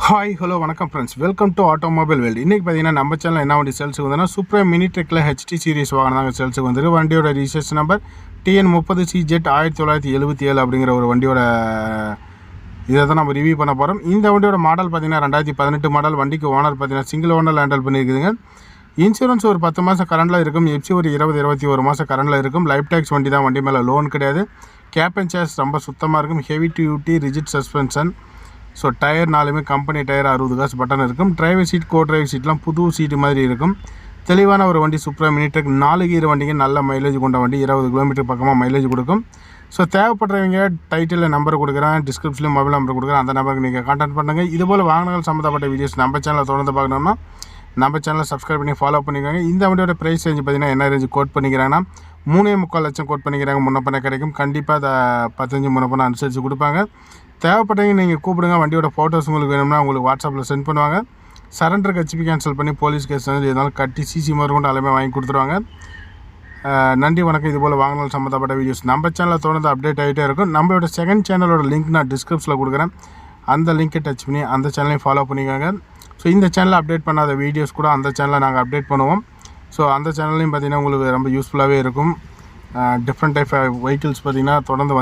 Hi hello வணக்கம் friends, welcome to automobile world. இன்றைக்கி பார்த்தீங்கன்னா நம்ம சேனல் என்ன வண்டி சேல்ஸுக்கு வந்தோன்னா சூப்பர் மினி ட்ரெக்கில் ஹெச்டி சீரிஸ் வாகனம் தாங்க சேல்ஸுக்கு வந்துருக்கு. வண்டியோட ரிஜிஸ்ட்ரேஷன் நம்பர் TN30CZ 1977 அப்படிங்கிற ஒரு வண்டியோட இதை தான் நம்ம ரிவ்யூ பண்ண போகிறோம். இந்த வண்டியோட மாடல் பார்த்தீங்கன்னா 2018 மாடல். வண்டிக்கு ஓனர் பார்த்தீங்கன்னா சிங்கிள் ஓனர் ஹேண்டில் பண்ணியிருக்குதுங்க. இன்சூரன்ஸ் ஒரு 10 மாதம் கரண்டில் இருக்கும். எஃப்சி ஒரு 20-21 மாதம் கரண்டில் இருக்கும். லைஃப் டேக்ஸ் வண்டி தான். வண்டி மேலே லோன் கிடையாது. கேப் அண்ட் சேர்ஸ் ரொம்ப சுத்தமாக இருக்கும். Heavy duty rigid suspension. So tyre நாலுமே கம்பெனி டயர் 60 காசு பட்டன் இருக்கும். டிரைவர் சீட் கோ டிரைவர் சீட்லாம் புது சீட்டு மாதிரி இருக்கும். தெளிவான ஒரு வண்டி. சூப்பராக மினி ட்ரக் 4 கீர் வண்டிங்க. நல்ல மைலேஜ் கொண்ட வண்டி. 20 கிலோமீட்டர் பக்கமாக மைலேஜ் கொடுக்கும். ஸோ தேவைப்படுறவங்க டைட்டிலில் நம்பர் கொடுக்குறேன், டிஸ்கிரிப்ஷனில் மொபைல் நம்பர் கொடுக்குறேன். அந்த நம்பருக்கு நீங்கள் கான்டாக்ட் பண்ணுங்கள். இதுபோல் வாகனங்கள் சம்மந்தப்பட்ட வீடியோஸ் நம்ம சேனலில் தொடர்ந்து பார்க்கணும்னா நம்ம சேனலை சப்ஸ்கிரைப் பண்ணி ஃபாலோ பண்ணிக்கோங்க. இந்த வண்டியோட ப்ரைஸ் ரேஞ்சு பார்த்தீங்கன்னா என்ன ரேஞ்சு கோட் பண்ணிக்கிறாங்கன்னா 3.25 லட்சம் கோட் பண்ணிக்கிறாங்க. முன்னப்பண்ண கிடைக்கும். கண்டிப்பாக அதை 15 முன்னப்பண்ண அனுசரித்து கொடுப்பாங்க. தேவைப்பட்டவங்க நீங்கள் கூப்பிடுங்க. வண்டியோட ஃபோட்டோஸ் உங்களுக்கு வேணும்னா உங்களுக்கு வாட்ஸ்அப்பில் சென்ட் பண்ணுவாங்க. சரண்டருக்கு ஹெச்பி கேன்சல் பண்ணி போலீஸ் கேஸ் வந்து எதனாலும் கட்டி சிசி மாதிரி கொண்டு எல்லாமே வாங்கி கொடுத்துருவாங்க. நன்றி, வணக்கம். இதுபோல் வாகனங்கள் சம்மந்தப்பட்ட வீடியோஸ் நம்ம சேனலில் தொடர்ந்து அப்டேட் ஆகிட்டே இருக்கும். நம்மளோட செகண்ட் சேனலோட லிங்க் நான் டிஸ்கிரிப்ஷனில் கொடுக்குறேன். அந்த லிங்க்கை டச் பண்ணி அந்த சேனலையும் ஃபாலோ பண்ணிக்கோங்க. ஸோ இந்த சேனலில் அப்டேட் பண்ணாத வீடியோஸ் கூட அந்த சேனலில் நாங்கள் அப்டேட் பண்ணுவோம். ஸோ அந்த சேனல்லையும் பார்த்திங்கன்னா உங்களுக்கு ரொம்ப யூஸ்ஃபுல்லாகவே இருக்கும். டிஃப்ரெண்ட் டைப் வெஹிக்கிள்ஸ் பார்த்திங்கன்னா தொடர்ந்து